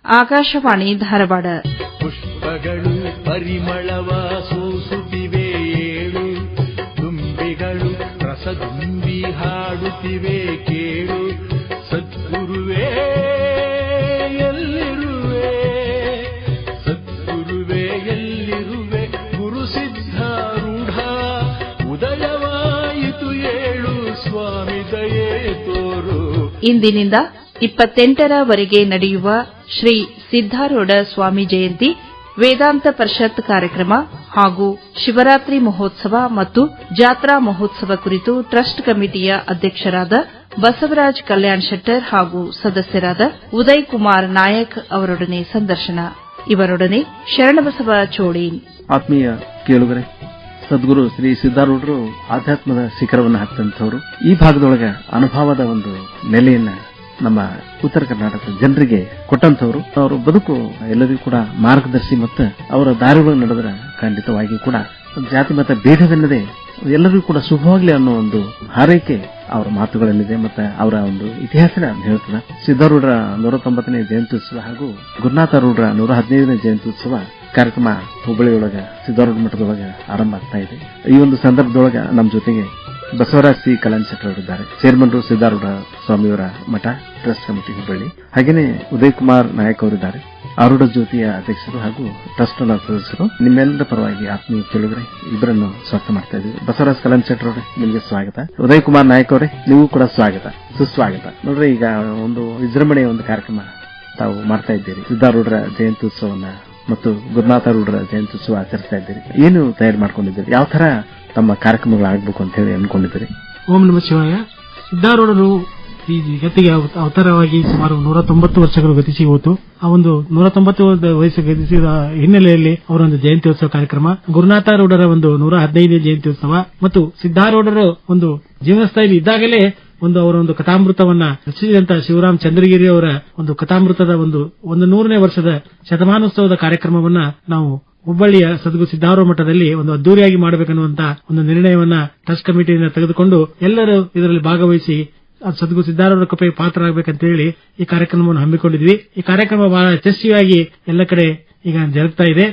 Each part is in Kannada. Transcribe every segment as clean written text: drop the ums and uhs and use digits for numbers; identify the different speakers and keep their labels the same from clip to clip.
Speaker 1: ಆಕಾಶವಾಣಿ ಧಾರವಾಡ.
Speaker 2: ಪುಷ್ಪಗಳು ಪರಿಮಳವ ಸೂಸುತ್ತಿವೆ, ಏಳು ತುಂಬಿಗಳು ರಸದುಂಬಿ ಹಾಡುತ್ತಿವೆ ಕೇಳು. ಸದ್ಗುರುವೇ ಎಲ್ಲಿರುವೆ, ಸದ್ಗುರುವೇ ಎಲ್ಲಿರುವೆ, ಗುರು ಸಿದ್ಧಾರೂಢ ಉದಯವಾಯಿತು ಏಳು, ಸ್ವಾಮಿ ದಯೆ ತೋರು.
Speaker 1: ಇಂದಿನಿಂದ 28ರವರೆಗೆ ನಡೆಯುವ ಶ್ರೀ ಸಿದ್ಧಾರೂಢ ಸ್ವಾಮಿ ಜಯಂತಿ, ವೇದಾಂತ ಪರಿಷತ್ ಕಾರ್ಯಕ್ರಮ ಹಾಗೂ ಶಿವರಾತ್ರಿ ಮಹೋತ್ಸವ ಮತ್ತು ಜಾತ್ರಾ ಮಹೋತ್ಸವ ಕುರಿತು ಟ್ರಸ್ಟ್ ಕಮಿಟಿಯ ಅಧ್ಯಕ್ಷರಾದ ಬಸವರಾಜ್ ಕಲ್ಯಾಣ್ ಶೆಟ್ಟರ್ ಹಾಗೂ ಸದಸ್ಯರಾದ ಉದಯ್ ಕುಮಾರ್ ನಾಯಕ್ ಅವರೊಡನೆ ಸಂದರ್ಶನ. ಇವರೊಡನೆ ಶರಣಬಸವ ಚೋಳೀನ್.
Speaker 3: ಆತ್ಮೀಯ ಕೇಳುಗರೆ, ಸದ್ಗುರು ಶ್ರೀ ಸಿದ್ಧಾರೂಢರು ಆಧ್ಯಾತ್ಮದ ಶಿಖರವನ್ನು ಹತ್ತಂತವರು. ಈ ಭಾಗದೊಳಗ ಅನುಭವದ ಒಂದು ನೆಲೆಯನ್ನ ನಮ್ಮ ಉತ್ತರ ಕರ್ನಾಟಕದ ಜನರಿಗೆ ಕೊಟ್ಟಂತವರು. ಅವರ ಬದುಕು ಎಲ್ಲರಿಗೂ ಕೂಡ ಮಾರ್ಗದರ್ಶಿ ಮತ್ತು ಅವರ ದಾರಿಗಳು ನಡೆದರೆ ಖಂಡಿತವಾಗಿ ಕೂಡ ಜಾತಿ ಮತ ಭೇದವೆನ್ನದೆ ಎಲ್ಲರಿಗೂ ಕೂಡ ಶುಭವಾಗಲಿ ಅನ್ನೋ ಒಂದು ಹಾರೈಕೆ ಅವರ ಮಾತುಗಳಲ್ಲಿದೆ ಮತ್ತು ಅವರ ಒಂದು ಇತಿಹಾಸನ ಹೇಳ್ತದೆ. ಸಿದ್ಧಾರೂಢರ 190ನೇ ಜಯಂತ್ಯುತ್ಸವ ಹಾಗೂ ಗುರುನಾಥರೂಢರ 115ನೇ ಜಯಂತ್ಯುತ್ಸವ ಕಾರ್ಯಕ್ರಮ ಹುಬ್ಬಳ್ಳಿಯೊಳಗ ಸಿದ್ಧಾರೂಢ ಮಠದೊಳಗ ಆರಂಭ ಆಗ್ತಾ ಇದೆ. ಈ ಒಂದು ಸಂದರ್ಭದೊಳಗ ನಮ್ಮ ಜೊತೆಗೆ ಬಸವರಾಜ್ ಸಿ ಕಲ್ಯಾಣ್ ಶೆಟ್ಟರ್ ಅವರಿದ್ದಾರೆ, ಚೇರ್ಮನ್ ಸಿದ್ಧಾರೂಢ ಸ್ವಾಮಿಯವರ ಮಠ ಟ್ರಸ್ಟ್ ಕಮಿಟಿ ಹುಬ್ಬಳ್ಳಿ. ಹಾಗೇನೆ ಉದಯ್ ಕುಮಾರ್ ನಾಯಕ್ ಅವರಿದ್ದಾರೆ, ಆರೂಢ ಜ್ಯೋತಿಯ ಅಧ್ಯಕ್ಷರು ಹಾಗೂ ಟ್ರಸ್ಟ್ ನ ಸದಸ್ಯರು. ನಿಮ್ಮೆಲ್ಲರ ಪರವಾಗಿ ಆತ್ಮೀಯ ಕೇಳುಗರೆ ಇಬ್ಬರನ್ನು ಸ್ವಾಗತ ಮಾಡ್ತಾ ಇದ್ದೀವಿ. ಬಸವರಾಜ್ ಕಲ್ಯಾಣ್ ಶೆಟ್ಟರ್ ಅವರೇ, ನಿಮಗೆ ಸ್ವಾಗತ. ಉದಯ್ ಕುಮಾರ್ ನಾಯಕ್ ಅವರೇ, ನೀವು ಕೂಡ ಸ್ವಾಗತ, ಸುಸ್ವಾಗತ. ನೋಡ್ರಿ, ಈಗ ಒಂದು ವಿಜೃಂಭಣೆಯ ಒಂದು ಕಾರ್ಯಕ್ರಮ ತಾವು ಮಾಡ್ತಾ ಇದ್ದೀರಿ. ಸಿದ್ಧಾರೂಢರ ಜಯಂತ್ಯುತ್ಸವನ್ನ ಮತ್ತು ಗುರುನಾಥರೂಢರ ಜಯಂತ್ಯುತ್ಸವ ಆಚರಿಸ್ತಾ ಇದ್ದೀರಿ. ಏನು ತಯಾರು ಮಾಡ್ಕೊಂಡಿದ್ದೀರಿ? ಯಾವ ತರ ತಮ್ಮ ಕಾರ್ಯಕ್ರಮಗಳಾಗಬೇಕು ಅಂತ ಹೇಳಿ ಅನ್ಕೊಂಡಿದ್ದೀರಿ?
Speaker 4: ಓಂ ನಮಃ ಶಿವಾಯ. ಸಿದ್ಧಾರೂಢರು ಈ ಜಗತ್ತಿಗೆ ಅವತಾರವಾಗಿ ಸುಮಾರು 190 ವರ್ಷಗಳು ಗತಿಸಿ ಹೋಯಿತು. ಆ ಒಂದು 190 ವಯಸ್ಸು ಗತಿಸಿದ ಹಿನ್ನೆಲೆಯಲ್ಲಿ ಅವರೊಂದು ಜಯಂತ್ಯೋತ್ಸವ ಕಾರ್ಯಕ್ರಮ, ಗುರುನಾಥರೂಢರ ಒಂದು 115ನೇ ಜಯಂತ್ಯೋತ್ಸವ ಮತ್ತು ಸಿದ್ಧಾರೂಢರ ಒಂದು ಜೀವನ ಸ್ಥೈಲಿ ಇದ್ದಾಗಲೇ ಅವರ ಒಂದು ಕಥಾಮೃತವನ್ನ ರಚಿಸಿದಂತಹ ಶಿವರಾಮ್ ಚಂದ್ರಗಿರಿ ಅವರ ಒಂದು ಕಥಾಮೃತದ ಒಂದು 100ನೇ ವರ್ಷದ ಶತಮಾನೋತ್ಸವದ ಕಾರ್ಯಕ್ರಮವನ್ನ ನಾವು ಹುಬ್ಬಳ್ಳಿಯ ಸದ್ಗುರು ಸಿದ್ಧಾರೂಢ ಮಠದಲ್ಲಿ ಒಂದು ಅದ್ದೂರಿಯಾಗಿ ಮಾಡಬೇಕನ್ನುವಂತ ಒಂದು ನಿರ್ಣಯವನ್ನ ಟ್ರಸ್ಟ್ ಕಮಿಟಿಯಿಂದ ತೆಗೆದುಕೊಂಡು ಎಲ್ಲರೂ ಇದರಲ್ಲಿ ಭಾಗವಹಿಸಿ ಸದ್ಗುರು ಸಿದ್ಧಾರೂಢರ ಕೃಪೆಗೆ ಪಾತ್ರರಾಗಬೇಕಂತ ಹೇಳಿ ಈ ಕಾರ್ಯಕ್ರಮವನ್ನು ಹಮ್ಮಿಕೊಂಡಿದ್ವಿ. ಈ ಕಾರ್ಯಕ್ರಮ ಬಹಳ ಯಶಸ್ವಿಯಾಗಿ ಎಲ್ಲ ಕಡೆ ಈಗ ಜರುಗ್ತಾ ಇದೆ.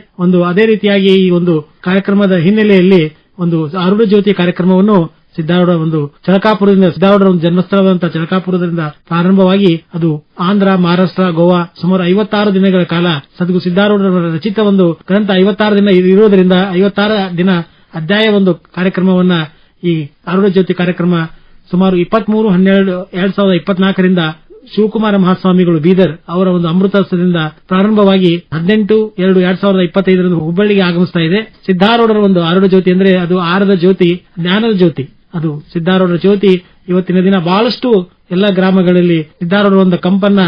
Speaker 4: ಅದೇ ರೀತಿಯಾಗಿ ಈ ಒಂದು ಕಾರ್ಯಕ್ರಮದ ಹಿನ್ನೆಲೆಯಲ್ಲಿ ಒಂದು ಆರೂಢ ಜ್ಯೋತಿ ಕಾರ್ಯಕ್ರಮವನ್ನು ಸಿದ್ಧಾರೂಢ ಒಂದು ಚಳಕಾಪುರದಿಂದ, ಸಿದ್ಧಾರೂಢರ ಒಂದು ಜನ್ಮಸ್ಥಳವಾದಂತಹ ಚಳಕಾಪುರದಿಂದ ಪ್ರಾರಂಭವಾಗಿ ಅದು ಆಂಧ್ರ, ಮಹಾರಾಷ್ಟ್ರ, ಗೋವಾ ಸುಮಾರು 56 ದಿನಗಳ ಕಾಲ ಸದ್ಗುರು ಸಿದ್ಧಾರೂಢರ ರಚಿತ ಒಂದು ಗ್ರಂಥ 56 ದಿನ ಇರುವುದರಿಂದ 56 ದಿನ ಅಧ್ಯಾಯ ಒಂದು ಕಾರ್ಯಕ್ರಮವನ್ನ ಈ ಆರೂಢ ಜ್ಯೋತಿ ಕಾರ್ಯಕ್ರಮ ಸುಮಾರು 23/12/2024ರಿಂದ ಶಿವಕುಮಾರ ಮಹಾಸ್ವಾಮಿಗಳು ಬೀದರ್ ಅವರ ಒಂದು ಅಮೃತೋತ್ಸವದಿಂದ ಪ್ರಾರಂಭವಾಗಿ 18/2/2025 ಹುಬ್ಬಳ್ಳಿಗೆ ಆಗಮಿಸ್ತಾ ಇದೆ. ಸಿದ್ಧಾರೂಢರ ಒಂದು ಆರೂಢ ಜ್ಯೋತಿ ಅಂದ್ರೆ ಅದು ಆರದ ಜ್ಯೋತಿ, ಜ್ಞಾನದ ಜ್ಯೋತಿ. ಅದು ಸಿದ್ಧಾರೂಢರ ಜ್ಯೋತಿ ಇವತ್ತಿನ ದಿನ ಬಹಳಷ್ಟು ಎಲ್ಲ ಗ್ರಾಮಗಳಲ್ಲಿ ಸಿದ್ಧಾರೂಢರ ಒಂದು ಕಂಪನ್ನ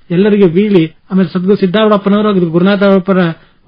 Speaker 4: ಎಲ್ಲರಿಗೂ ಬೀಳಿ, ಆಮೇಲೆ ಸದ್ಗುರು ಸಿದ್ಧಾರೂಢಪ್ಪನವರ ಗುರುನಾಥಪ್ಪರ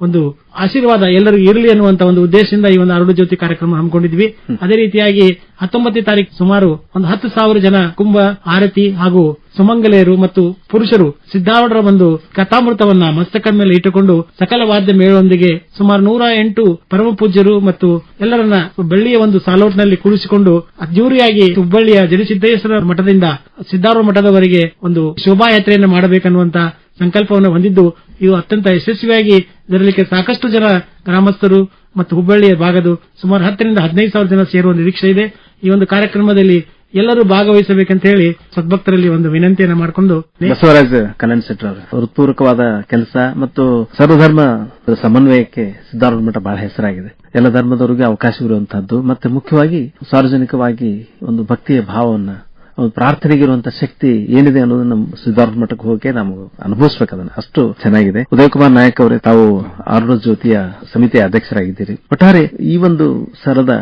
Speaker 4: ಒಂದು ಆಶೀರ್ವಾದ ಎಲ್ಲರಿಗೂ ಇರಲಿ ಅನ್ನುವಂತ ಒಂದು ಉದ್ದೇಶದಿಂದ ಈ ಒಂದು ಆರೂಢ ಜ್ಯೋತಿ ಕಾರ್ಯಕ್ರಮ ಹಮ್ಮಿಕೊಂಡಿದ್ವಿ. ಅದೇ ರೀತಿಯಾಗಿ 19ನೇ ತಾರೀಕು ಸುಮಾರು 10,000 ಜನ ಕುಂಭ ಆರತಿ ಹಾಗೂ ಸುಮಂಗಲೆಯರು ಮತ್ತು ಪುರುಷರು ಸಿದ್ಧಾರೂಢರ ಒಂದು ಕಥಾಮೃತವನ್ನ ಮಸ್ತಕದ ಮೇಲೆ ಇಟ್ಟುಕೊಂಡು ಸಕಲ ವಾದ್ಯ ಮೇಳದೊಂದಿಗೆ ಸುಮಾರು 108 ಪರಮ ಪೂಜ್ಯರು ಮತ್ತು ಎಲ್ಲರನ್ನ ಬೆಳ್ಳಿಯ ಒಂದು ಸಾಲೋಟ್ನಲ್ಲಿ ಕೂಡಿಸಿಕೊಂಡು ಅದ್ದೂರಿಯಾಗಿ ಹುಬ್ಬಳ್ಳಿಯ ಜಡಸಿದ್ದೇಶ್ವರ ಮಠದಿಂದ ಸಿದ್ಧಾರೂಢ ಮಠದವರೆಗೆ ಒಂದು ಶೋಭಾಯಾತ್ರೆಯನ್ನು ಮಾಡಬೇಕನ್ನುವಂತ ಸಂಕಲ್ಪವನ್ನು ಹೊಂದಿದ್ದು ಇದು ಅತ್ಯಂತ ಯಶಸ್ವಿಯಾಗಿ ಜರಲಿಕ್ಕೆ ಸಾಕಷ್ಟು ಜನ ಗ್ರಾಮಸ್ಥರು ಮತ್ತು ಹುಬ್ಬಳ್ಳಿಯ ಭಾಗದ ಸುಮಾರು 10,000 ರಿಂದ 15,000 ಜನ ಸೇರುವ ನಿರೀಕ್ಷೆ ಇದೆ. ಈ ಒಂದು ಕಾರ್ಯಕ್ರಮದಲ್ಲಿ ಎಲ್ಲರೂ ಭಾಗವಹಿಸಬೇಕಂತ ಹೇಳಿ ಸದ್ಭಕ್ತರಲ್ಲಿ ಒಂದು ವಿನಂತಿಯನ್ನು ಮಾಡಿಕೊಂಡು
Speaker 3: ಬಸವರಾಜ್ ಕಲ್ಯಾಣ್ ಶೆಟ್ಟರ್ ಅವರು ಹೃತ್ಪೂರ್ವಕವಾದ ಕೆಲಸ ಮತ್ತು ಸರ್ವಧರ್ಮ ಸಮನ್ವಯಕ್ಕೆ ಸಿದ್ಧಾರೂಢ ಮಠ ಬಹಳ ಹೆಸರಾಗಿದೆ. ಎಲ್ಲ ಧರ್ಮದವರಿಗೆ ಅವಕಾಶವಿರುವಂತಹದ್ದು ಮತ್ತೆ ಮುಖ್ಯವಾಗಿ ಸಾರ್ವಜನಿಕವಾಗಿ ಒಂದು ಭಕ್ತಿಯ ಭಾವವನ್ನು ಪ್ರಾರ್ಥನೆಗಿರುವಂತಹ ಶಕ್ತಿ ಏನಿದೆ ಅನ್ನೋದು ನಮ್ಮ ಸಿದ್ಧಾರೂಢ ಮಠಕ್ಕೆ ಹೋಗಿ ನಾವು ಅನುಭವಿಸಬೇಕದನ್ನ, ಅಷ್ಟು ಚೆನ್ನಾಗಿದೆ. ಉದಯ್ ಕುಮಾರ್ ನಾಯಕ್ ಅವರೇ, ತಾವು ಆರೂಢ ಜ್ಯೋತಿಯ ಸಮಿತಿಯ ಅಧ್ಯಕ್ಷರಾಗಿದ್ದೀರಿ. ಒಟ್ಟಾರೆ ಈ ಒಂದು ಸರದ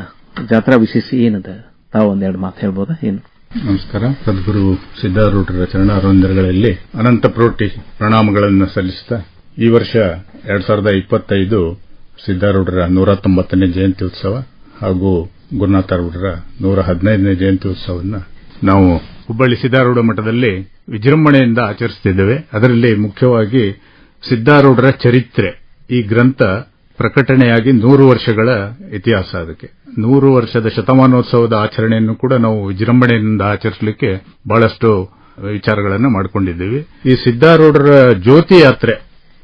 Speaker 3: ಜಾತ್ರಾ ವಿಶೇಷ ಏನದ, ತಾವು ಒಂದೆರಡು ಮಾತು ಹೇಳ್ಬೋದಾ? ಏನು?
Speaker 5: ನಮಸ್ಕಾರ. ಸದ್ಗುರು ಸಿದ್ಧಾರೂಢರ ಚರಣಾರವಿಂದಗಳಲ್ಲಿ ಅನಂತ ಪ್ರೋಟಿ ಪ್ರಣಾಮಗಳನ್ನು ಸಲ್ಲಿಸುತ್ತಾ ಈ ವರ್ಷ 2025 ಸಿದ್ಧಾರೂಢರ 190ನೇ ಜಯಂತಿ ಉತ್ಸವ ಹಾಗೂ ಗುರುನಾಥರೂಢರ 115ನೇ ಜಯಂತಿ ಉತ್ಸವವನ್ನು ನಾವು ಹುಬ್ಬಳ್ಳಿ ಸಿದ್ಧಾರೂಢ ಮಠದಲ್ಲಿ ವಿಜೃಂಭಣೆಯಿಂದ ಆಚರಿಸುತ್ತಿದ್ದೇವೆ. ಅದರಲ್ಲಿ ಮುಖ್ಯವಾಗಿ ಸಿದ್ಧಾರೂಢರ ಚರಿತ್ರೆ ಈ ಗ್ರಂಥ ಪ್ರಕಟಣೆಯಾಗಿ 100 ವರ್ಷಗಳ ಇತಿಹಾಸ. ಅದಕ್ಕೆ 100 ವರ್ಷದ ಶತಮಾನೋತ್ಸವದ ಆಚರಣೆಯನ್ನು ಕೂಡ ನಾವು ವಿಜೃಂಭಣೆಯಿಂದ ಆಚರಿಸಲಿಕ್ಕೆ ಬಹಳಷ್ಟು ವಿಚಾರಗಳನ್ನು ಮಾಡಿಕೊಂಡಿದ್ದೀವಿ. ಈ ಸಿದ್ಧಾರೂಢರ ಜ್ಯೋತಿ ಯಾತ್ರೆ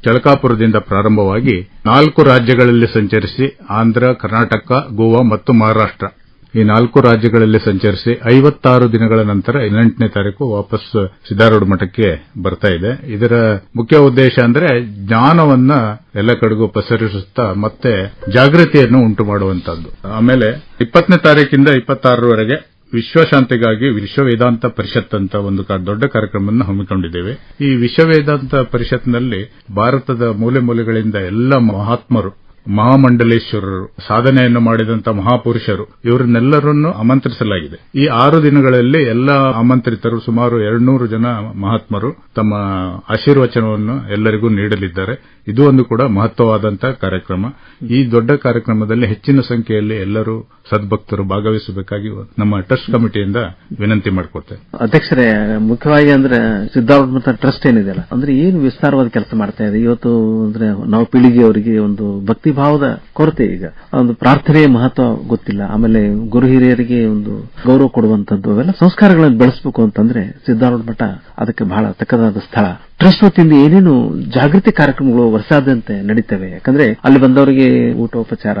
Speaker 5: ಚಳಕಾಪುರದಿಂದ ಪ್ರಾರಂಭವಾಗಿ 4 ರಾಜ್ಯಗಳಲ್ಲಿ ಸಂಚರಿಸಿ ಆಂಧ್ರ, ಕರ್ನಾಟಕ, ಗೋವಾ ಮತ್ತು ಮಹಾರಾಷ್ಟ್ರ ಈ 4 ರಾಜ್ಯಗಳಲ್ಲಿ ಸಂಚರಿಸಿ 56 ದಿನಗಳ ನಂತರ 8ನೇ ತಾರೀಕು ವಾಪಸ್ ಸಿದ್ದಾರೂಢ ಮಠಕ್ಕೆ ಬರ್ತಾ ಇದೆ. ಇದರ ಮುಖ್ಯ ಉದ್ದೇಶ ಅಂದ್ರೆ ಜ್ಞಾನವನ್ನ ಎಲ್ಲ ಕಡೆಗೂ ಪಸರಿಸುತ್ತಾ ಮತ್ತೆ ಜಾಗೃತಿಯನ್ನು ಉಂಟು ಮಾಡುವಂತದ್ದು. ಆಮೇಲೆ 20ನೇ ತಾರೀಕಿಂದ 26ರವರೆಗೆ ವಿಶ್ವಶಾಂತಿಗಾಗಿ ವಿಶ್ವ ವೇದಾಂತ ಪರಿಷತ್ ಅಂತ ಒಂದು ದೊಡ್ಡ ಕಾರ್ಯಕ್ರಮವನ್ನು ಹಮ್ಮಿಕೊಂಡಿದ್ದೇವೆ. ಈ ವಿಶ್ವ ವೇದಾಂತ ಪರಿಷತ್ನಲ್ಲಿ ಭಾರತದ ಮೂಲೆ ಮೂಲೆಗಳಿಂದ ಎಲ್ಲ ಮಹಾತ್ಮರು, ಮಹಾಮಂಡಲೇಶ್ವರರು, ಸಾಧನೆಯನ್ನು ಮಾಡಿದಂತ ಮಹಾಪುರುಷರು ಇವರನ್ನೆಲ್ಲರನ್ನು ಆಮಂತ್ರಿಸಲಾಗಿದೆ. ಈ 6 ದಿನಗಳಲ್ಲಿ ಎಲ್ಲ ಆಮಂತ್ರಿತರು ಸುಮಾರು 200 ಜನ ಮಹಾತ್ಮರು ತಮ್ಮ ಆಶೀರ್ವಚನವನ್ನು ಎಲ್ಲರಿಗೂ ನೀಡಲಿದ್ದಾರೆ. ಇದು ಒಂದು ಕೂಡ ಮಹತ್ವವಾದಂತಹ ಕಾರ್ಯಕ್ರಮ. ಈ ದೊಡ್ಡ ಕಾರ್ಯಕ್ರಮದಲ್ಲಿ ಹೆಚ್ಚಿನ ಸಂಖ್ಯೆಯಲ್ಲಿ ಎಲ್ಲರೂ ಸದ್ಭಕ್ತರು ಭಾಗವಹಿಸಬೇಕಾಗಿ ನಮ್ಮ ಟ್ರಸ್ಟ್ ಕಮಿಟಿಯಿಂದ ವಿನಂತಿ ಮಾಡಿಕೊಡ್ತೇವೆ.
Speaker 3: ಅಧ್ಯಕ್ಷರೇ, ಮುಖ್ಯವಾಗಿ ಅಂದ್ರೆ ಸಿದ್ದಾರೂಢ ಮಠ ಟ್ರಸ್ಟ್ ಏನಿದೆಯಲ್ಲ ಅಂದ್ರೆ ಏನು ವಿಸ್ತಾರವಾದ ಕೆಲಸ ಮಾಡ್ತಾ ಇದೆ. ಇವತ್ತು ಅಂದ್ರೆ ನಾವು ಪೀಳಿಗೆಯವರಿಗೆ ಒಂದು ಭಕ್ತಿ ಭಾವದ ಕೊರತೆ, ಈಗ ಒಂದು ಪ್ರಾರ್ಥನೆಯ ಮಹತ್ವ ಗೊತ್ತಿಲ್ಲ. ಆಮೇಲೆ ಗುರು ಹಿರಿಯರಿಗೆ ಒಂದು ಗೌರವ ಕೊಡುವಂತದ್ದು, ಅವೆಲ್ಲ ಸಂಸ್ಕಾರಗಳನ್ನು ಬೆಳೆಸಬೇಕು ಅಂತಂದ್ರೆ ಸಿದ್ದಾರೂಢ ಮಠ ಅದಕ್ಕೆ ಬಹಳ ತಕ್ಕದಾದ ಸ್ಥಳ. ಟ್ರಸ್ಟ್ ವತಿಯಿಂದ ಏನೇನು ಜಾಗೃತಿ ಕಾರ್ಯಕ್ರಮಗಳು ವರ್ಷಾದ್ಯಂತ ನಡೀತವೆ. ಯಾಕಂದ್ರೆ ಅಲ್ಲಿ ಬಂದವರಿಗೆ ಊಟೋಪಚಾರ,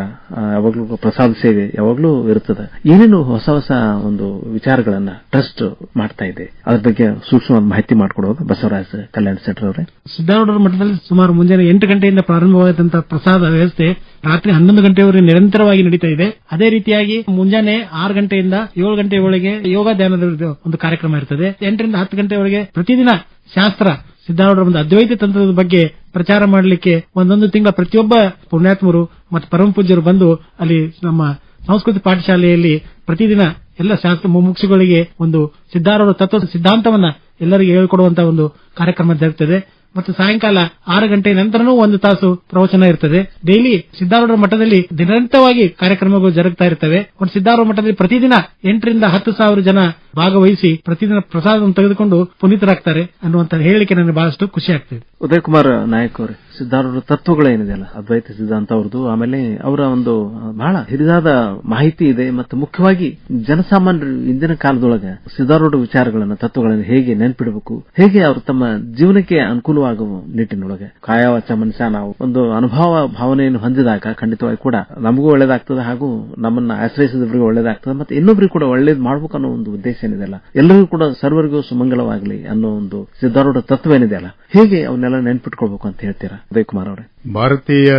Speaker 3: ಯಾವಾಗ್ಲೂ ಪ್ರಸಾದ ಸೇವೆ ಯಾವಾಗ್ಲೂ ಇರುತ್ತದೆ. ಏನೇನು ಹೊಸ ಹೊಸ ಒಂದು ವಿಚಾರಗಳನ್ನ ಟ್ರಸ್ಟ್ ಮಾಡ್ತಾ ಇದೆ, ಅದ್ರ ಬಗ್ಗೆ ಸೂಕ್ಷ್ಮವಾದ ಮಾಹಿತಿ ಮಾಡಿಕೊಡುವಾಗ ಬಸವರಾಜ ಕಲ್ಯಾಣ ಸೆಂಟರ್ ಅವರೇ.
Speaker 4: ಸಿದ್ದಾರೂಢ ಮಠದಲ್ಲಿ ಸುಮಾರು ಮುಂಜಾನೆ 8 ಗಂಟೆಯಿಂದ ಪ್ರಾರಂಭವಾದಂತಹ ಪ್ರಸಾದ ವ್ಯವಸ್ಥೆ ರಾತ್ರಿ 11 ಗಂಟೆಯವರೆಗೆ ನಿರಂತರವಾಗಿ ನಡೀತಾ ಇದೆ. ಅದೇ ರೀತಿಯಾಗಿ ಮುಂಜಾನೆ 6 ಗಂಟೆಯಿಂದ 7 ಗಂಟೆಯವರೆಗೆ ಯೋಗ ಧ್ಯಾನದ ಒಂದು ಕಾರ್ಯಕ್ರಮ ಇರ್ತದೆ. 8 ರಿಂದ 10 ಗಂಟೆಯವರೆಗೆ ಪ್ರತಿದಿನ ಶಾಸ್ತ್ರ ಸಿದ್ದಾರೂಢರ ಒಂದು ಅದ್ವೈತ ತಂತ್ರದ ಬಗ್ಗೆ ಪ್ರಚಾರ ಮಾಡಲಿಕ್ಕೆ ಒಂದೊಂದು ತಿಂಗಳ ಪ್ರತಿಯೊಬ್ಬ ಪುಣ್ಯಾತ್ಮರು ಮತ್ತು ಪರಮ ಪೂಜ್ಯರು ಬಂದು ಅಲ್ಲಿ ನಮ್ಮ ಸಂಸ್ಕೃತಿ ಪಾಠಶಾಲೆಯಲ್ಲಿ ಪ್ರತಿದಿನ ಎಲ್ಲ ಶಾಸ್ತ್ರ ಮುಮುಕ್ಷುಗಳಿಗೆ ಒಂದು ಸಿದ್ದಾರೂಢ ತತ್ವ ಸಿದ್ಧಾಂತವನ್ನ ಎಲ್ಲರಿಗೆ ಹೇಳಿಕೊಡುವಂತಹ ಒಂದು ಕಾರ್ಯಕ್ರಮ ಜರುಗುತ್ತದೆ. ಮತ್ತು ಸಾಯಂಕಾಲ 6 ಗಂಟೆ ನಂತರನೂ 1 ತಾಸು ಪ್ರವಚನ ಇರ್ತದೆ. ಡೈಲಿ ಸಿದ್ದಾರೂಢ ಮಠದಲ್ಲಿ ನಿರಂತರವಾಗಿ ಕಾರ್ಯಕ್ರಮಗಳು ಜರುಗ್ತಾ ಇರ್ತವೆ. ಒಂದು ಸಿದ್ದಾರೂಢ ಮಠದಲ್ಲಿ ಪ್ರತಿದಿನ 8 ರಿಂದ 10,000 ಜನ ಭಾಗವಹಿಸಿ ಪ್ರತಿದಿನ ಪ್ರಸಾದವನ್ನು ತೆಗೆದುಕೊಂಡು ಪುನೀತರಾಗ್ತಾರೆ ಅನ್ನುವಂತ ಹೇಳಿಕೆ ನನಗೆ ಬಹಳಷ್ಟು ಖುಷಿ ಆಗ್ತಿದೆ.
Speaker 3: ಉದಯ್ ಕುಮಾರ್ ನಾಯಕ್ ಅವರೇ, ಸಿದ್ದಾರೂಢ ತತ್ವಗಳೇನಿದೆಯಲ್ಲ ಅದ್ವೈತ ಸಿದ್ಧಾಂತ ಅವ್ರದ್ದು, ಆಮೇಲೆ ಅವರ ಒಂದು ಬಹಳ ಹಿರಿದಾದ ಮಾಹಿತಿ ಇದೆ. ಮತ್ತು ಮುಖ್ಯವಾಗಿ ಜನಸಾಮಾನ್ಯರು ಇಂದಿನ ಕಾಲದೊಳಗೆ ಸಿದ್ದಾರೂಢ ವಿಚಾರಗಳನ್ನ ತತ್ವಗಳನ್ನು ಹೇಗೆ ನೆನಪಿಡಬೇಕು, ಹೇಗೆ ಅವರು ತಮ್ಮ ಜೀವನಕ್ಕೆ ಅನುಕೂಲವಾಗುವ ನಿಟ್ಟಿನೊಳಗೆ ಕಾಯವಾಚ ಮನುಷ್ಯ ನಾವು ಒಂದು ಅನುಭವ ಭಾವನೆಯನ್ನು ಹೊಂದಿದಾಗ ಖಂಡಿತವಾಗಿ ಕೂಡ ನಮಗೂ ಒಳ್ಳೇದಾಗ್ತದೆ, ಹಾಗೂ ನಮ್ಮನ್ನ ಆಶ್ರಯಿಸಿದವರಿಗೂ ಒಳ್ಳೇದಾಗ್ತದೆ, ಮತ್ತೆ ಇನ್ನೊಬ್ಬರಿಗೂ ಕೂಡ ಒಳ್ಳೇದು ಮಾಡಬೇಕು ಅನ್ನೋ ಒಂದು ಉದ್ದೇಶ ಏನಿದೆಯಲ್ಲ, ಎಲ್ಲರಿಗೂ ಕೂಡ ಸರ್ವರಿಗೂ ಸುಮಂಗಲವಾಗಲಿ ಅನ್ನೋ ಒಂದು ಸಿದ್ದಾರೂಢ ತತ್ವ ಏನಿದೆಯಲ್ಲ, ಹೇಗೆ ಅವನ್ನೆಲ್ಲ ನೆನ್ಪಿಟ್ಕೊಳ್ಬೇಕು ಅಂತ ಹೇಳ್ತೀರಾ ಉದಯ್ ಕುಮಾರ್ ಅವರೇ?
Speaker 5: ಭಾರತೀಯ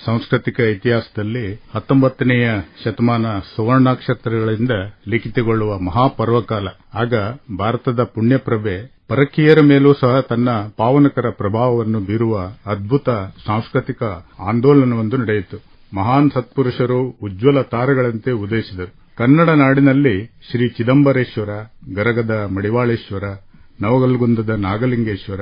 Speaker 5: ಸಾಂಸ್ಕೃತಿಕ ಇತಿಹಾಸದಲ್ಲಿ 19ನೆಯ ಶತಮಾನ ಸುವರ್ಣಾಕ್ಷರಗಳಿಂದ ಲಿಖಿತಗೊಳ್ಳುವ ಮಹಾಪರ್ವಕಾಲ. ಆಗ ಭಾರತದ ಪುಣ್ಯಪ್ರಭೆ ಪರಕೀಯರ ಮೇಲೂ ಸಹ ತನ್ನ ಪಾವನಕರ ಪ್ರಭಾವವನ್ನು ಬೀರುವ ಅದ್ಭುತ ಸಾಂಸ್ಕೃತಿಕ ಆಂದೋಲನವೊಂದು ನಡೆಯಿತು. ಮಹಾನ್ ಸತ್ಪುರುಷರು ಉಜ್ವಲ ತಾರೆಗಳಂತೆ ಉದಯಿಸಿದರು. ಕನ್ನಡ ನಾಡಿನಲ್ಲಿ ಶ್ರೀ ಚಿದಂಬರೇಶ್ವರ, ಗರಗದ ಮಡಿವಾಳೇಶ್ವರ, ನವಗಲ್ಗುಂದದ ನಾಗಲಿಂಗೇಶ್ವರ,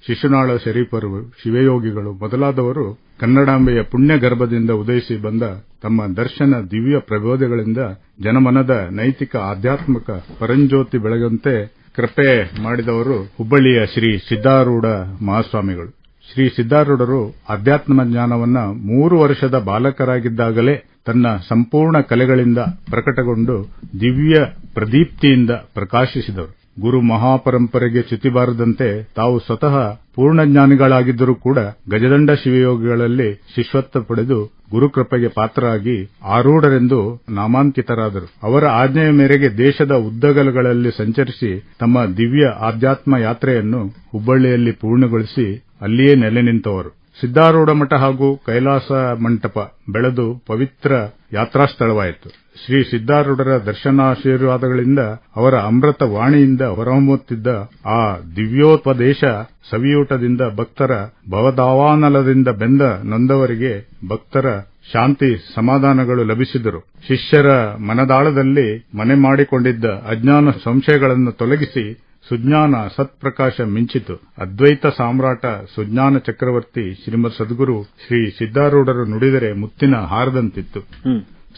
Speaker 5: ಶಿಶುನಾಳ ಶರೀಫರು, ಶಿವಯೋಗಿಗಳು ಮೊದಲಾದವರು ಕನ್ನಡಾಂಬೆಯ ಪುಣ್ಯ ಗರ್ಭದಿಂದ ಉದಯಿಸಿ ಬಂದ ತಮ್ಮ ದರ್ಶನ ದಿವ್ಯ ಪ್ರಬೋಧಗಳಿಂದ ಜನಮನದ ನೈತಿಕ ಆಧ್ಯಾತ್ಮಿಕ ಪರಂಜ್ಯೋತಿ ಬೆಳಗಂತೆ ಕೃಪೆ ಮಾಡಿದವರು ಹುಬ್ಬಳ್ಳಿಯ ಶ್ರೀ ಸಿದ್ದಾರೂಢ ಮಹಾಸ್ವಾಮಿಗಳು. ಶ್ರೀ ಸಿದ್ದಾರೂಢರು ಅಧ್ಯಾತ್ಮ ಜ್ಞಾನವನ್ನ 3 ವರ್ಷದ ಬಾಲಕರಾಗಿದ್ದಾಗಲೇ ತನ್ನ ಸಂಪೂರ್ಣ ಕಲೆಗಳಿಂದ ಪ್ರಕಟಗೊಂಡು ದಿವ್ಯ ಪ್ರದೀಪ್ತಿಯಿಂದ ಪ್ರಕಾಶಿಸಿದವರು. ಗುರು ಮಹಾಪರಂಪರೆಗೆ ಚ್ಯುತಿಬಾರದಂತೆ ತಾವು ಸ್ವತಃ ಪೂರ್ಣಜ್ಞಾನಿಗಳಾಗಿದ್ದರೂ ಕೂಡ ಗಜದಂಡ ಶಿವಯೋಗಿಗಳಲ್ಲಿ ಶಿಷ್ಯತ್ವ ಪಡೆದು ಗುರುಕೃಪೆಗೆ ಪಾತ್ರರಾಗಿ ಆರೂಢರೆಂದು ನಾಮಾಂಕಿತರಾದರು. ಅವರ ಆಜ್ಞೆಯ ಮೇರೆಗೆ ದೇಶದ ಉದ್ದಗಲಗಳಲ್ಲಿ ಸಂಚರಿಸಿ ತಮ್ಮ ದಿವ್ಯ ಆಧ್ಯಾತ್ಮ ಯಾತ್ರೆಯನ್ನು ಹುಬ್ಬಳ್ಳಿಯಲ್ಲಿ ಪೂರ್ಣಗೊಳಿಸಿ ಅಲ್ಲಿಯೇ ನೆಲೆ ನಿಂತವರು. ಸಿದ್ದಾರೂಢ ಮಠ ಹಾಗೂ ಕೈಲಾಸ ಮಂಟಪ ಬೆಳೆದು ಪವಿತ್ರ ಯಾತ್ರಾಸ್ಥಳವಾಯಿತು. ಶ್ರೀ ಸಿದ್ದಾರೂಢರ ದರ್ಶನಾಶೀರ್ವಾದಗಳಿಂದ ಅವರ ಅಮೃತ ವಾಣಿಯಿಂದ ಹೊರಹೊಮ್ಮುತ್ತಿದ್ದ ಆ ದಿವ್ಯೋಪದೇಶ ಸವಿಯೂಟದಿಂದ ಭಕ್ತರ ಭವದಾವಾನಲದಿಂದ ಬೆಂದ ನೊಂದವರಿಗೆ ಭಕ್ತರ ಶಾಂತಿ ಸಮಾಧಾನಗಳು ಲಭಿಸಿದರು. ಶಿಷ್ಯರ ಮನದಾಳದಲ್ಲಿ ಮನೆ ಮಾಡಿಕೊಂಡಿದ್ದ ಅಜ್ಞಾನ ಸಂಶಯಗಳನ್ನು ತೊಲಗಿಸಿ ಸುಜ್ಞಾನ ಸತ್ಪ್ರಕಾಶ ಮಿಂಚಿತು. ಅದ್ವೈತ ಸಾಮ್ರಾಟ ಸುಜ್ಞಾನ ಚಕ್ರವರ್ತಿ ಶ್ರೀಮದ್ ಸದ್ಗುರು ಶ್ರೀ ಸಿದ್ದಾರೂಢರು ನುಡಿದರೆ ಮುತ್ತಿನ ಹಾರದಂತಿತ್ತು,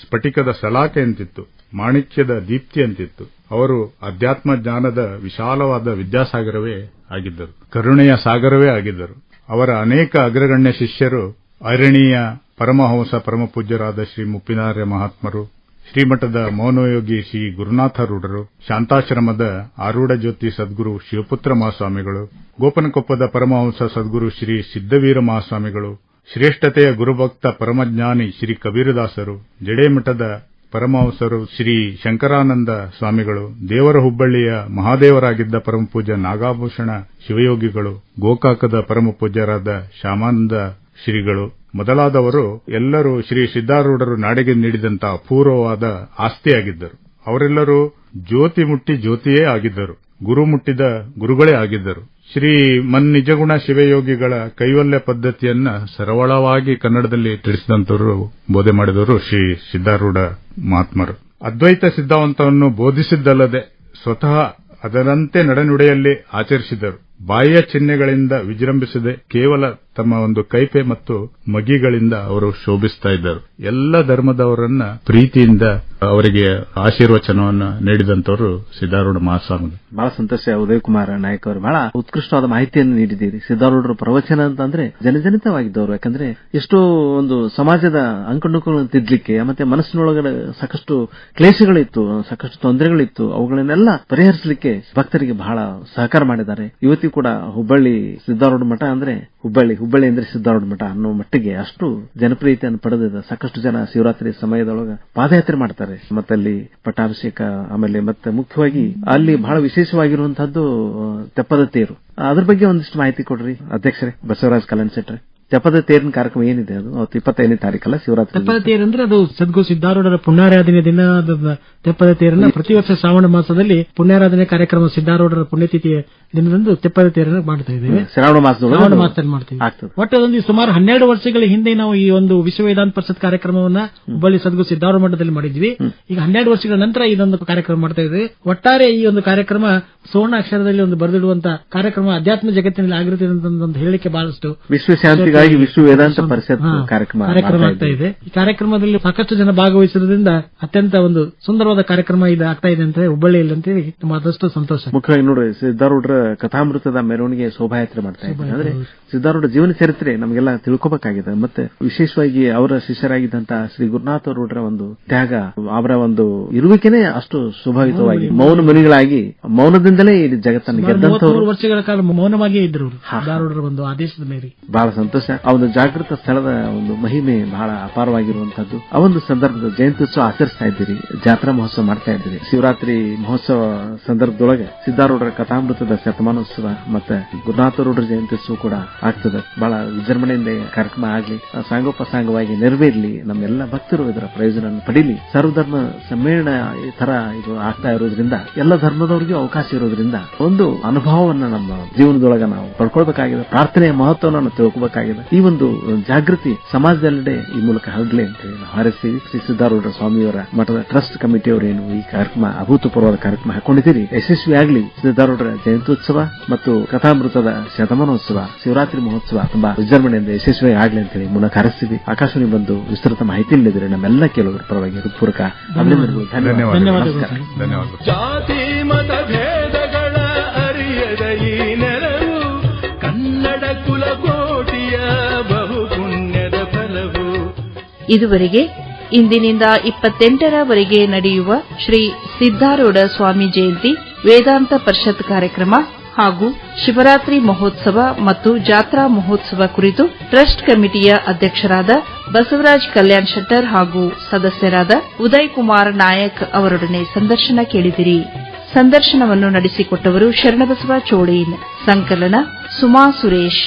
Speaker 5: ಸ್ಫಟಿಕದ ಸಲಾಕೆ ಅಂತಿತ್ತು, ಮಾಣಿಕ್ಯದ ದೀಪ್ತಿ ಅಂತಿತ್ತು. ಅವರು ಅಧ್ಯಾತ್ಮ ಜ್ಞಾನದ ವಿಶಾಲವಾದ ವಿದ್ಯಾಸಾಗರವೇ ಆಗಿದ್ದರು, ಕರುಣೆಯ ಸಾಗರವೇ ಆಗಿದ್ದರು. ಅವರ ಅನೇಕ ಅಗ್ರಗಣ್ಯ ಶಿಷ್ಯರು ಐರಣೀಯ ಪರಮಹಂಸ ಪರಮಪೂಜ್ಯರಾದ ಶ್ರೀ ಮುಪ್ಪಿನಾರ್ಯ ಮಹಾತ್ಮರು, ಶ್ರೀಮಠದ ಮೌನಯೋಗಿ ಶ್ರೀ ಗುರುನಾಥ ರೂಢರು, ಶಾಂತಾಶ್ರಮದ ಆರೂಢ ಜ್ಯೋತಿ ಸದ್ಗುರು ಶಿವಪುತ್ರ ಮಹಾಸ್ವಾಮಿಗಳು, ಗೋಪನಕೊಪ್ಪದ ಪರಮಹಂಸ ಸದ್ಗುರು ಶ್ರೀ ಸಿದ್ದವೀರ ಮಹಾಸ್ವಾಮಿಗಳು, ಶ್ರೇಷ್ಠತೆಯ ಗುರುಭಕ್ತ ಪರಮಜ್ಞಾನಿ ಶ್ರೀ ಕಬೀರದಾಸರು, ಜಡೇಮಠದ ಪರಮಹಂಸರು ಶ್ರೀ ಶಂಕರಾನಂದ ಸ್ವಾಮಿಗಳು, ದೇವರ ಹುಬ್ಬಳ್ಳಿಯ ಮಹಾದೇವರಾಗಿದ್ದ ಪರಮಪೂಜ್ಯ ನಾಗಾಭೂಷಣ ಶಿವಯೋಗಿಗಳು, ಗೋಕಾಕದ ಪರಮಪೂಜ್ಯರಾದ ಶ್ಯಾಮಾನಂದ ಶ್ರೀಗಳು ಮೊದಲಾದವರು ಎಲ್ಲರೂ ಶ್ರೀ ಸಿದ್ದಾರೂಢರು ನಾಡಿಗೆ ನೀಡಿದಂತಹ ಅಪೂರ್ವವಾದ ಆಸ್ತಿಯಾಗಿದ್ದರು. ಅವರೆಲ್ಲರೂ ಜ್ಯೋತಿ ಮುಟ್ಟಿ ಜ್ಯೋತಿಯೇ ಆಗಿದ್ದರು, ಗುರು ಮುಟ್ಟಿದ ಗುರುಗಳೇ ಆಗಿದ್ದರು. ಶ್ರೀ ಮನ್ನಿಜಗುಣ ಶಿವಯೋಗಿಗಳ ಕೈವಲ್ಯ ಪದ್ಧತಿಯನ್ನ ಸರಳವಾಗಿ ಕನ್ನಡದಲ್ಲಿ ತಿಳಿಸಿದಂತವರು, ಬೋಧೆ ಮಾಡಿದವರು ಶ್ರೀ ಸಿದ್ದಾರೂಢ ಮಹಾತ್ಮರು. ಅದ್ವೈತ ಸಿದ್ಧಾಂತವನ್ನು ಬೋಧಿಸಿದ್ದಲ್ಲದೆ ಸ್ವತಃ ಅದರಂತೆ ನಡೆನುಡಿಯಲ್ಲಿ ಆಚರಿಸಿದರು. ಬಾಹ್ಯ ಚಿಹ್ನೆಗಳಿಂದ ವಿಜೃಂಭಿಸದೆ ಕೇವಲ ತಮ್ಮ ಒಂದು ಕೈಪೆ ಮತ್ತು ಮಗಿಗಳಿಂದ ಅವರು ಶೋಭಿಸ್ತಾ ಇದ್ದರು. ಎಲ್ಲ ಧರ್ಮದವರನ್ನ ಪ್ರೀತಿಯಿಂದ ಅವರಿಗೆ ಆಶೀರ್ವಚನವನ್ನು ನೀಡಿದಂತವರು ಸಿದ್ದಾರೂಢ ಮಹಾಸ್ವಾಮಿ.
Speaker 3: ಬಹಳ ಸಂತೋಷ ಉದಯ್ ಕುಮಾರ್ ನಾಯಕ್ ಅವರು ಬಹಳ ಉತ್ಕೃಷ್ಟವಾದ ಮಾಹಿತಿಯನ್ನು ನೀಡಿದ್ದೀರಿ. ಸಿದ್ದಾರೂಢರ ಪ್ರವಚನ ಅಂತಂದ್ರೆ ಜನಜನಿತವಾಗಿದ್ದವರು. ಯಾಕಂದ್ರೆ ಎಷ್ಟೋ ಒಂದು ಸಮಾಜದ ಅಂಕುಡೊಂಕುಗಳನ್ನು ತಿದ್ದಲಿಕ್ಕೆ ಮತ್ತೆ ಮನಸ್ಸಿನೊಳಗಡೆ ಸಾಕಷ್ಟು ಕ್ಲೇಶಗಳಿತ್ತು, ಸಾಕಷ್ಟು ತೊಂದರೆಗಳಿತ್ತು, ಅವುಗಳನ್ನೆಲ್ಲ ಪರಿಹರಿಸಲಿಕ್ಕೆ ಭಕ್ತರಿಗೆ ಬಹಳ ಸಹಕಾರ ಮಾಡಿದ್ದಾರೆ. ಇವತ್ತಿಗೂ ಕೂಡ ಹುಬ್ಬಳ್ಳಿ ಸಿದ್ದಾರೂಢ ಮಠ ಅಂದ್ರೆ ಹುಬ್ಬಳ್ಳಿ ಅಂದ್ರೆ ಸಿದ್ದಾರೂಢ ಮಠ ಅನ್ನೋ ಮಟ್ಟಿಗೆ ಅಷ್ಟು ಜನಪ್ರಿಯತೆಯನ್ನು ಪಡೆದಿದೆ. ಸಾಕಷ್ಟು ಜನ ಶಿವರಾತ್ರಿ ಸಮಯದೊಳಗ ಪಾದಯಾತ್ರೆ ಮಾಡ್ತಾರೆ, ಮತ್ತೆ ಅಲ್ಲಿ ಪಟ್ಟಾಭಿಷೇಕ, ಆಮೇಲೆ ಮತ್ತೆ ಮುಖ್ಯವಾಗಿ ಅಲ್ಲಿ ಬಹಳ ವಿಶೇಷವಾಗಿರುವಂತಹದ್ದು ತೆಪ್ಪದ ತೇರು. ಅದ್ರ ಬಗ್ಗೆ ಒಂದಿಷ್ಟು ಮಾಹಿತಿ ಕೊಡ್ರಿ ಅಧ್ಯಕ್ಷರೇ, ಬಸವರಾಜ್ ಕಲ್ಯಾಣ್ ಶೆಟ್ರೆ. ತೆಪ್ಪದ ತೇರಿನ ಕಾರ್ಯಕ್ರಮ ಏನಿದೆ ಅದು 25ನೇ ತಾರೀಕಲ್ಲ ಶಿವರಾತ್ರಿ.
Speaker 4: ತೆಪ್ಪದ ತೇರು ಅಂದ್ರೆ ಅದು ಸದ್ಗುರು ಸಿದ್ದಾರೂಢರ ಪುಣ್ಯಾರಾಧನೆ ದಿನ ತೆಪ್ಪದ ತೇರನ್ನ ಪ್ರತಿ ವರ್ಷ ಶ್ರಾವಣ ಮಾಸದಲ್ಲಿ ಪುಣ್ಯಾರಾಧನೆ ಕಾರ್ಯಕ್ರಮ ಸಿದ್ದಾರೂಢರ ಪುಣ್ಯತಿಥಿಯ ದಿನದಂದು ತೆಪ್ಪದ ತೇರನ್ನು ಮಾಡ್ತಾ ಇದ್ದೇವೆ.
Speaker 3: ಶ್ರಾವಣ ಮಾಸದಲ್ಲಿ
Speaker 4: ಮಾಡ್ತೀವಿ. ಒಟ್ಟು ಅದೊಂದು ಸುಮಾರು 12 ವರ್ಷಗಳ ಹಿಂದೆ ನಾವು ಈ ಒಂದು ವಿಶ್ವ ವೇದಾಂತ ಪರಿಷತ್ ಕಾರ್ಯಕ್ರಮವನ್ನ ಹುಬ್ಬಳ್ಳಿ ಸದ್ಗುರು ಸಿದ್ದಾರೂಢ ಮಠದಲ್ಲಿ ಮಾಡಿದ್ವಿ. ಈಗ 12 ವರ್ಷಗಳ ನಂತರ ಇದೊಂದು ಕಾರ್ಯಕ್ರಮ ಮಾಡ್ತಾ ಇದ್ದೇವೆ. ಒಟ್ಟಾರೆ ಈ ಒಂದು ಕಾರ್ಯಕ್ರಮ ಸುವರ್ಣ ಅಕ್ಷರದಲ್ಲಿ ಒಂದು ಬರೆದಿಡುವಂತ ಕಾರ್ಯಕ್ರಮ ಅಧ್ಯಾತ್ಮ ಜಗತ್ತಿನಲ್ಲಿ ಆಗಿರುತ್ತದೆ ಅಂತ ಒಂದು ಹೇಳಿಕೆ ಬಹಳಷ್ಟು
Speaker 3: ವಿಶ್ವಶಾಂತಿಗಾಗಿ ವಿಶ್ವ ವೇದಾಂತ ಪರಿಷತ್ ಕಾರ್ಯಕ್ರಮ ಆಗ್ತಾ ಇದೆ.
Speaker 4: ಈ ಕಾರ್ಯಕ್ರಮದಲ್ಲಿ ಸಾಕಷ್ಟು ಜನ ಭಾಗವಹಿಸಿರೋದ್ರಿಂದ ಅತ್ಯಂತ ಒಂದು ಸುಂದರವಾದ ಕಾರ್ಯಕ್ರಮ ಇದು ಆಗ್ತಾ ಇದೆ ಅಂತ ಹುಬ್ಬಳ್ಳಿಯಲ್ಲಿ ಅಂತೇಳಿ ಅದಷ್ಟು ಸಂತೋಷ.
Speaker 3: ಮುಖ್ಯವಾಗಿ ನೋಡಿ, ಸಿದ್ದಾರೂಢರ ಕಥಾಮೃತದ ಮೆರವಣಿಗೆ ಶೋಭಾಯಾತ್ರೆ ಮಾಡ್ತಾ ಇದ್ದಾರೆ. ಅಂದ್ರೆ ಸಿದ್ದಾರೂಢ ಜೀವನ ಚರಿತ್ರೆ ನಮಗೆಲ್ಲ ತಿಳ್ಕೋಬೇಕಾಗಿದೆ. ಮತ್ತೆ ವಿಶೇಷವಾಗಿ ಅವರ ಶಿಷ್ಯರಾಗಿದ್ದಂತಹ ಶ್ರೀ ಗುರುನಾಥ ರೂಢರ ಒಂದು ತ್ಯಾಗ, ಅವರ ಒಂದು ಇರುವಿಕೆನೇ ಅಷ್ಟು ಶೋಭಾಯುತವಾಗಿ ಮೌನ ಮುನಿಗಳಾಗಿ ಮೌನದಿಂದಲೇ ಈ ಜಗತ್ತನ್ನು ಗೆದ್ದಂತವರು.
Speaker 4: ವರ್ಷಗಳ ಕಾಲ ಮೌನವಾಗಿಯೇ ಇದ್ರು ಸಿದ್ದಾರೂಢರ ಒಂದು ಆದೇಶದ ಮೇರೆಗೆ.
Speaker 3: ಬಹಳ ಸಂತೋಷ. ಆ ಒಂದು ಜಾಗೃತ ಸ್ಥಳದ ಒಂದು ಮಹಿಮೆ ಬಹಳ ಅಪಾರವಾಗಿರುವಂತದ್ದು. ಆ ಒಂದು ಸಂದರ್ಭದ ಜಯಂತ್ಯುತ್ಸವ ಆಚರಿಸ್ತಾ ಇದ್ದೀರಿ, ಜಾತ್ರಾ ಮಹೋತ್ಸವ ಮಾಡ್ತಾ ಇದ್ದೀರಿ. ಶಿವರಾತ್ರಿ ಮಹೋತ್ಸವ ಸಂದರ್ಭದೊಳಗೆ ಸಿದ್ದಾರೂಢರ ಕಥಾಮೃತದ ಶತಮಾನೋತ್ಸವ ಮತ್ತೆ ಗುರುನಾಥ ರೂಢರ ಜಯಂತ್ಯುತ್ಸವ ಕೂಡ ಆಗ್ತದೆ. ಬಹಳ ವಿಜೃಂಭಣೆಯಿಂದ ಕಾರ್ಯಕ್ರಮ ಆಗ್ಲಿ, ಸಾಂಗೋಪಸಾಂಗವಾಗಿ ನೆರವೇರಲಿ, ನಮ್ಮೆಲ್ಲ ಭಕ್ತರು ಇದರ ಪ್ರಯೋಜನ ಪಡೀಲಿ. ಸರ್ವಧರ್ಮ ಸಮ್ಮೇಳನ ಈ ತರ ಇದು ಆಗ್ತಾ ಇರೋದ್ರಿಂದ ಎಲ್ಲ ಧರ್ಮದವರಿಗೂ ಅವಕಾಶ ಇರೋದ್ರಿಂದ ಒಂದು ಅನುಭವವನ್ನ ನಮ್ಮ ಜೀವನದೊಳಗೆ ನಾವು ಪಡ್ಕೊಳ್ಬೇಕಾಗಿದೆ. ಪ್ರಾರ್ಥನೆಯ ಮಹತ್ವವನ್ನು ತಿಳ್ಕೋಬೇಕಾಗಿದೆ. ಈ ಒಂದು ಜಾಗೃತಿ ಸಮಾಜದೆಲ್ಲೆಡೆ ಈ ಮೂಲಕ ಹರಡಲಿ ಅಂತ ಹೇಳಿ ನಾವು ಹಾರೈಸ್ತೀವಿ. ಶ್ರೀ ಸಿದ್ದಾರೂಢ ಸ್ವಾಮಿಯವರ ಮಠದ ಟ್ರಸ್ಟ್ ಕಮಿಟಿಯವರೇನು ಈ ಕಾರ್ಯಕ್ರಮ ಅಭೂತಪೂರ್ವವಾದ ಕಾರ್ಯಕ್ರಮ ಹಾಕೊಂಡಿದ್ದೀರಿ, ಯಶಸ್ವಿಯಾಗಲಿ. ಸಿದ್ದಾರೂಢರ ಜಯಂತ್ಯೋತ್ಸವ ಮತ್ತು ಕಥಾಮೃತದ ಶತಮಾನೋತ್ಸವ, ಶಿವರಾತ್ರಿ ಮಹೋತ್ಸವ ತುಂಬಾ ವಿಜೃಂಭಣೆಯಿಂದ ಯಶಸ್ವಿ ಆಗಲಿ ಅಂತ ಹೇಳಿ ಮೂಲಕ ಹಾರೈಸ್ತೀವಿ. ಆಕಾಶವಾಣಿ ಬಂದು ವಿಸ್ತೃತ ಮಾಹಿತಿ ನೀಡಿದರೆ ನಮ್ಮೆಲ್ಲ ಕೆಲವರ ಪರವಾಗಿ ಹೃತ್ಪೂರ್ವಕ ಅಭಿನಂದನೆಗಳು.
Speaker 5: ಧನ್ಯವಾದಗಳು.
Speaker 2: ಜಾತಿ ಮತ ಭೇದಗಳ ಅರಿಯದ ಈ ನೆಲವು ಕನ್ನಡ ಕುಲಕೋಟಿಯ ಬಹುಪುಣ್ಯದ ಫಲವು.
Speaker 1: ಇದುವರೆಗೆ ಇಂದಿನಿಂದ 28ರವರೆಗೆ ನಡೆಯುವ ಶ್ರೀ ಸಿದ್ದಾರೂಢ ಸ್ವಾಮಿ ಜಯಂತಿ ವೇದಾಂತ ಪರಿಷತ್ ಕಾರ್ಯಕ್ರಮ ಹಾಗೂ ಶಿವರಾತ್ರಿ ಮಹೋತ್ಸವ ಮತ್ತು ಜಾತ್ರಾ ಮಹೋತ್ಸವ ಕುರಿತು ಟ್ರಸ್ಟ್ ಕಮಿಟಿಯ ಅಧ್ಯಕ್ಷರಾದ ಬಸವರಾಜ್ ಕಲ್ಯಾಣ್ ಶೆಟ್ಟರ್ ಹಾಗೂ ಸದಸ್ಯರಾದ ಉದಯ್ ಕುಮಾರ್ ನಾಯಕ್ ಅವರೊಡನೆ ಸಂದರ್ಶನ ಕೇಳಿದಿರಿ. ಸಂದರ್ಶನವನ್ನು ನಡೆಸಿಕೊಟ್ಟವರು ಶರಣಬಸವ ಚೋಳೀನ್. ಸಂಕಲನ ಸುಮಾ ಸುರೇಶ್.